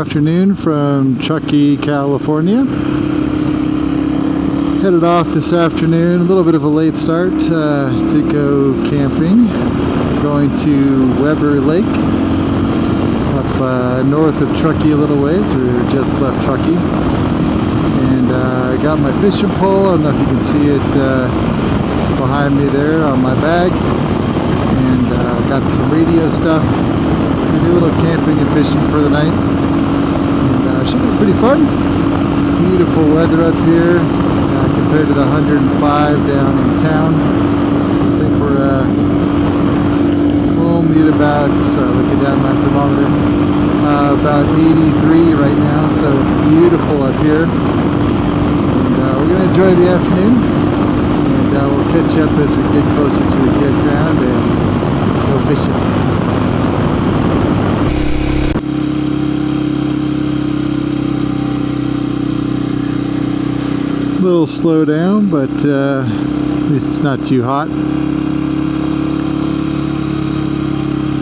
afternoon from Truckee, California. Headed off this afternoon, a little bit of a late start to go camping. Going to Weber Lake up north of Truckee a little ways. We just left Truckee. And I got my fishing pole. I don't know if you can see it behind me there on my bag. And got some radio stuff. We do a little camping and fishing for the night. And should be pretty fun. It's beautiful weather up here compared to the 105 down in town. I think we're only at about, looking down my thermometer, about 83 right now, so it's beautiful up here. And we're going to enjoy the afternoon, and we'll catch up as we get closer to the campground and go fishing. A little slow down, but it's not too hot.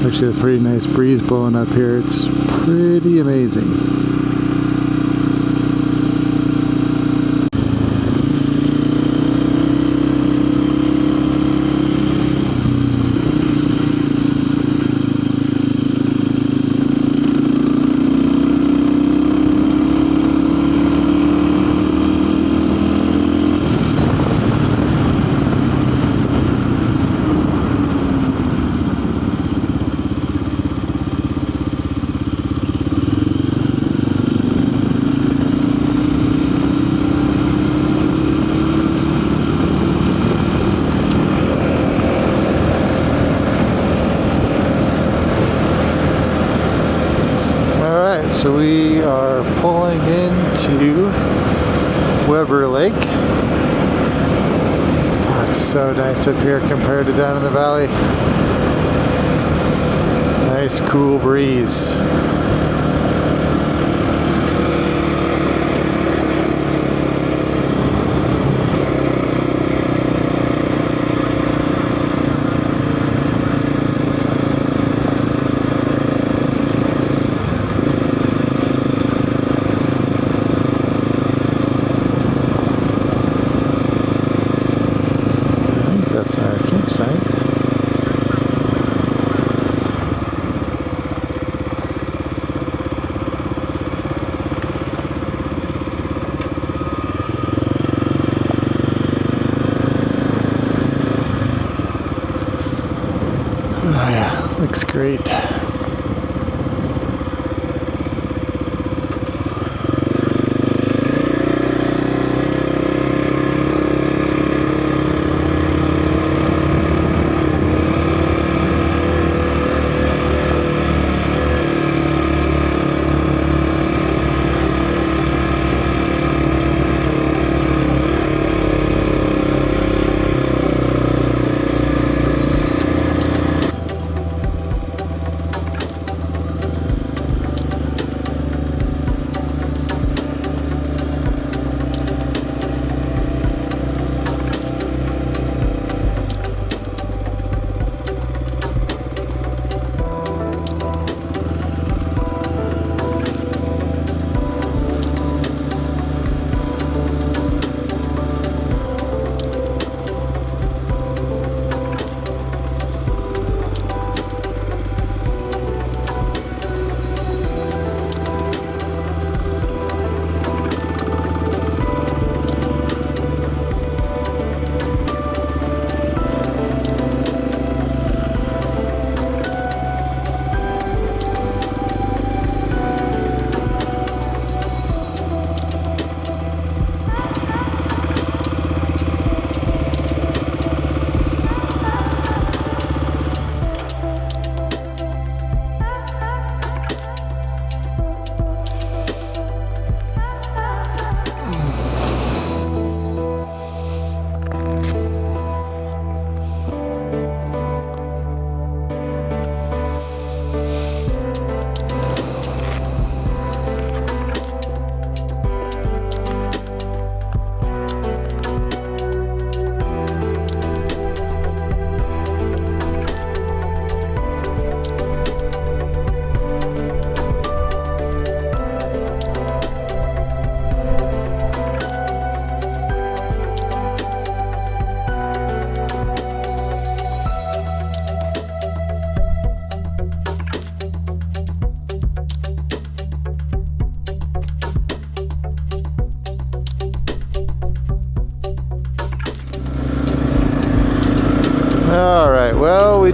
Actually a pretty nice breeze blowing up here. It's pretty amazing. So we are pulling into Weber Lake. Oh, it's so nice up here compared to down in the valley. Nice cool breeze. That's our campsite. Oh yeah, looks great.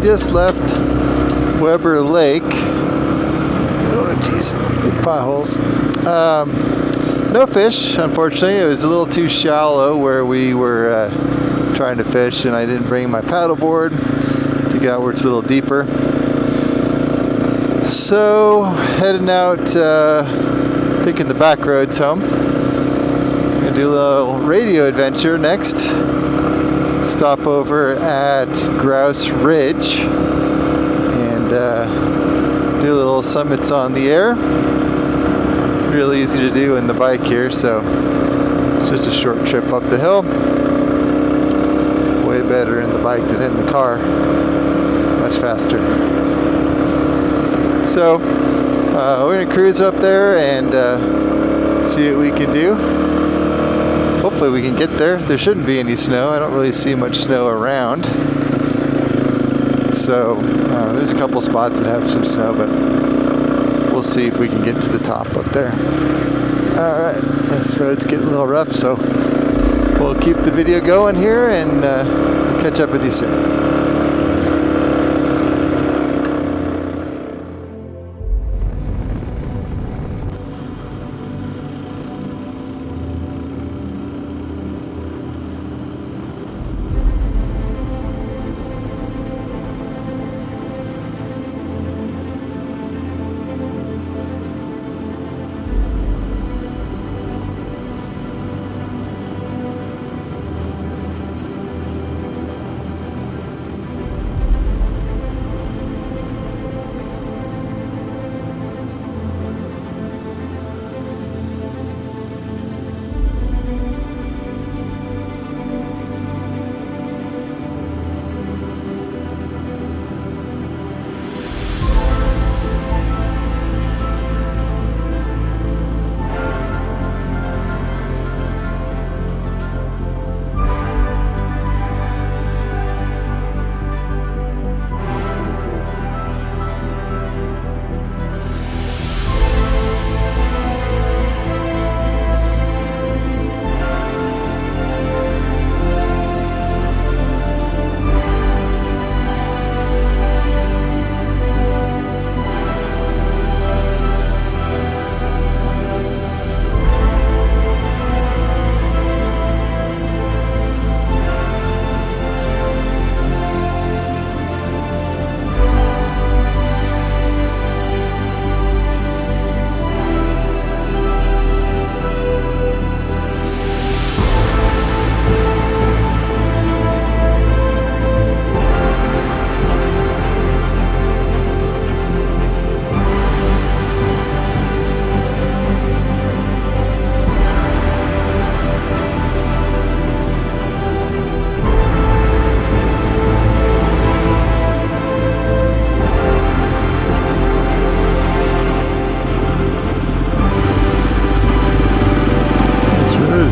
just left Weber Lake. Oh jeez, big potholes. No fish, unfortunately. It was a little too shallow where we were trying to fish, and I didn't bring my paddleboard to get out where it's a little deeper. So heading out, taking the back roads home. Gonna do a little radio adventure next. Stop over at Grouse Ridge and do little summits on the air. Really easy to do in the bike here, so it's just a short trip up the hill. Way better in the bike than in the car. Much faster. So we're gonna cruise up there and see what we can do. Hopefully we can get there. There shouldn't be any snow. I don't really see much snow around. So there's a couple spots that have some snow, but we'll see if we can get to the top up there. Alright, this road's getting a little rough, so we'll keep the video going here and catch up with you soon.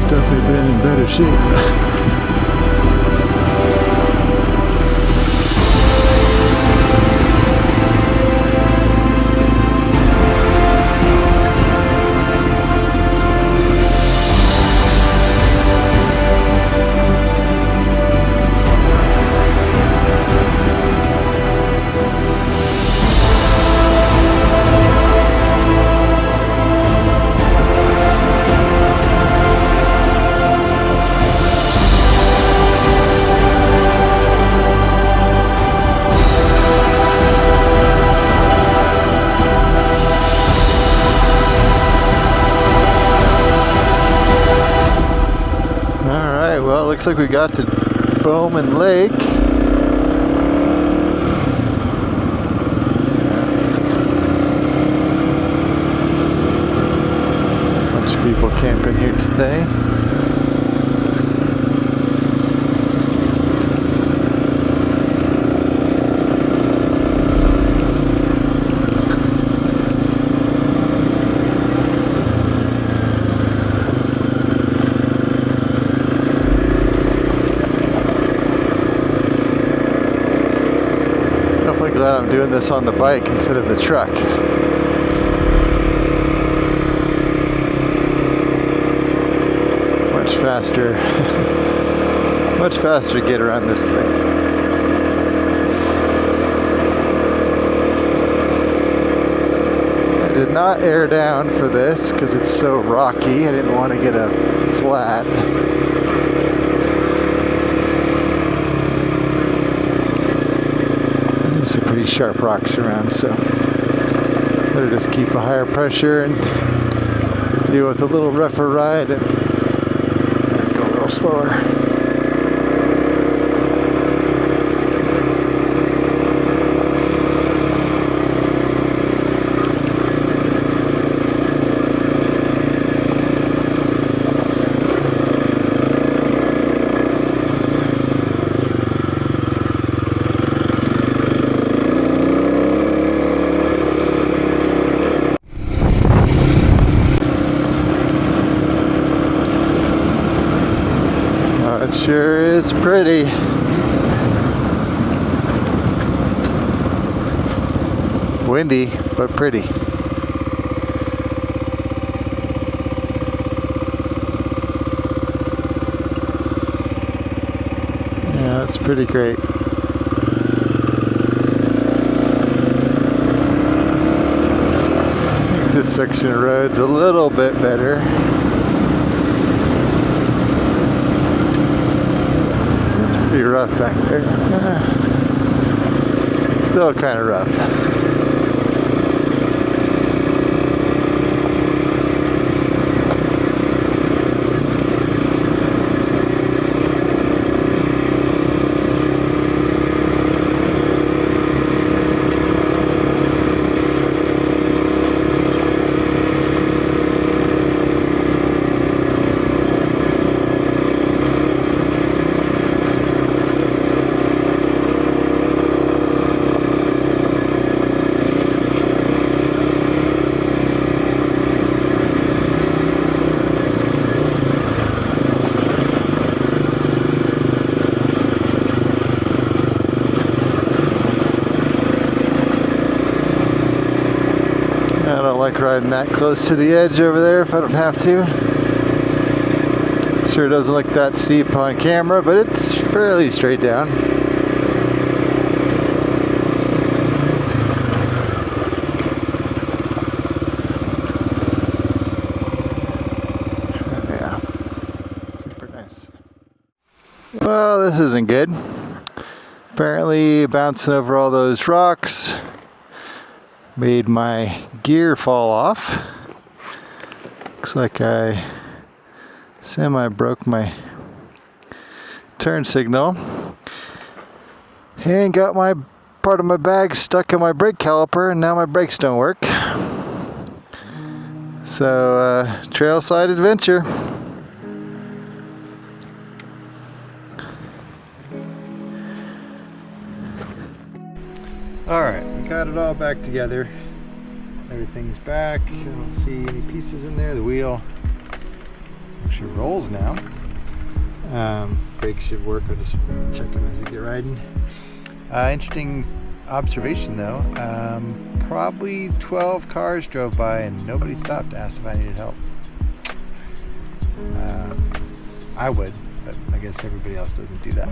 Definitely been in better shape. Looks like we got to Bowman Lake. Bunch of people camping here today. Glad I'm doing this on the bike instead of the truck. Much faster, much faster to get around this thing. did not air down for this because it's so rocky. I didn't want to get a flat. There's some pretty sharp rocks around, so better just keep a higher pressure and deal with a little rougher ride and go a little slower. It sure is pretty. Windy, but pretty. Yeah, that's pretty great. I think this section of road's a little bit better. Pretty rough back there. Still kind of rough. I don't like riding that close to the edge over there if I don't have to. Sure doesn't look that steep on camera, but it's fairly straight down. Yeah, super nice. Well, this isn't good. Apparently bouncing over all those rocks made my gear fall off. Looks like I broke my turn signal and got my part of my bag stuck in my brake caliper, and now my brakes don't work. So trail side adventure. Alright, we got it all back together. Everything's back. I don't see any pieces in there. The wheel actually rolls now. Brakes should work. I'll just check them as we get riding. Interesting observation though. Probably 12 cars drove by and nobody stopped to ask if I needed help. I would, but I guess everybody else doesn't do that.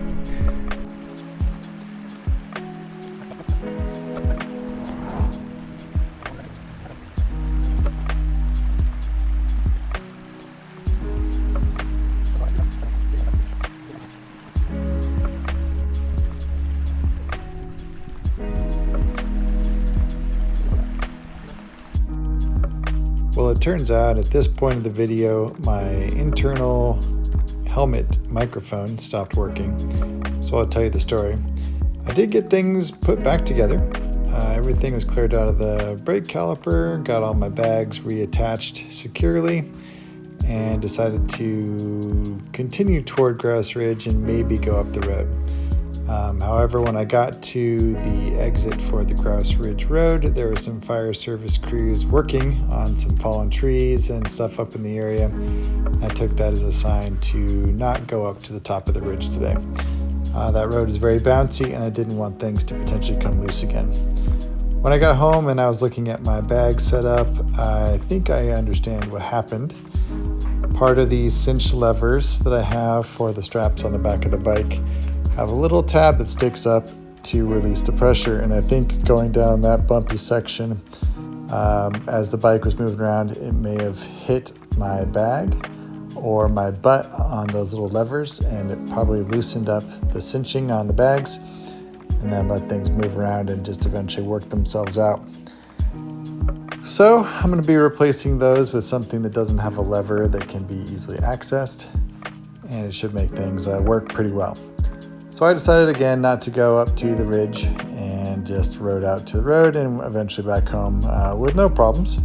Well, it turns out at this point of the video, my internal helmet microphone stopped working. So I'll tell you the story. I did get things put back together. Everything was cleared out of the brake caliper, got all my bags reattached securely, and decided to continue toward Grouse Ridge and maybe go up the road. However, when I got to the exit for the Grouse Ridge Road, there were some fire service crews working on some fallen trees and stuff up in the area. I took that as a sign to not go up to the top of the ridge today. That road is very bouncy and I didn't want things to potentially come loose again. When I got home and I was looking at my bag setup, I think I understand what happened. Part of these cinch levers that I have for the straps on the back of the bike have a little tab that sticks up to release the pressure, and I think going down that bumpy section, As the bike was moving around, it may have hit my bag or my butt on those little levers, and it probably loosened up the cinching on the bags and then let things move around and just eventually work themselves out. So I'm going to be replacing those with something that doesn't have a lever that can be easily accessed, and it should make things work pretty well. So I decided again not to go up to the ridge and just rode out to the road and eventually back home with no problems.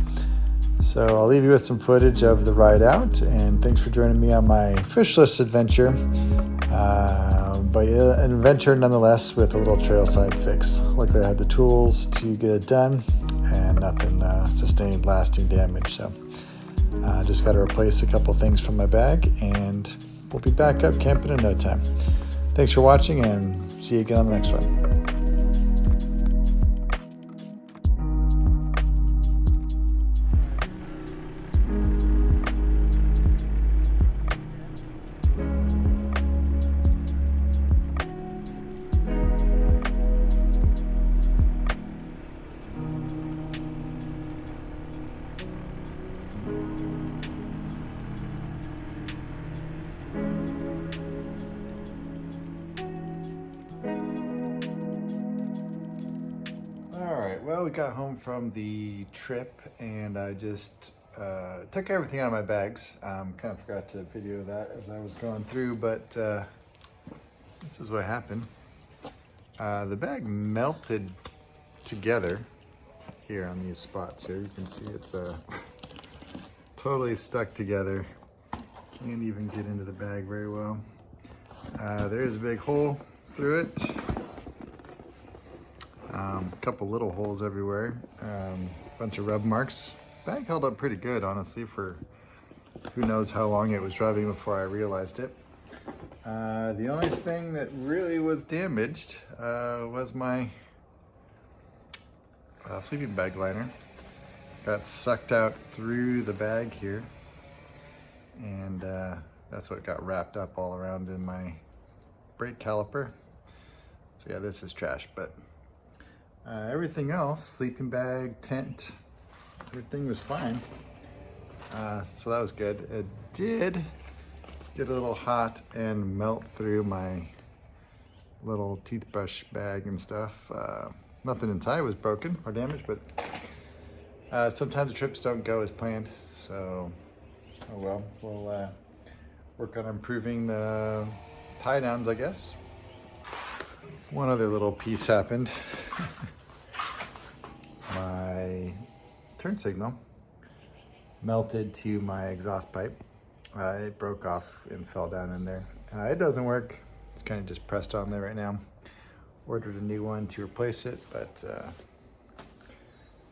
So I'll leave you with some footage of the ride out, and thanks for joining me on my fishless adventure. But yeah, an adventure nonetheless with a little trailside fix. Luckily I had the tools to get it done and nothing sustained lasting damage. So I just got to replace a couple things from my bag and we'll be back up camping in no time. Thanks for watching, and see you again on the next one. Well, we got home from the trip and I just took everything out of my bags. Kind of forgot to video that as I was going through, but this is what happened. The bag melted together here on these spots here. You can see it's totally stuck together. Can't even get into the bag very well. There's a big hole through it. A couple little holes everywhere, bunch of rub marks. Bag held up pretty good, honestly, for who knows how long it was driving before I realized it. The only thing that really was damaged was my sleeping bag liner. Got sucked out through the bag here, and that's what got wrapped up all around in my brake caliper. So yeah, this is trash, but everything else, sleeping bag, tent, everything was fine. So that was good. It did get a little hot and melt through my little toothbrush bag and stuff. Nothing inside was broken or damaged, but sometimes trips don't go as planned. So, oh well, we'll work on improving the tie downs, I guess. One other little piece happened. My turn signal melted to my exhaust pipe. It broke off and fell down in there. It doesn't work. It's kind of just pressed on there right now. Ordered a new one to replace it, but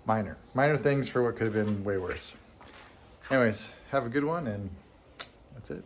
minor things for what could have been way worse. Anyways, have a good one, and that's it.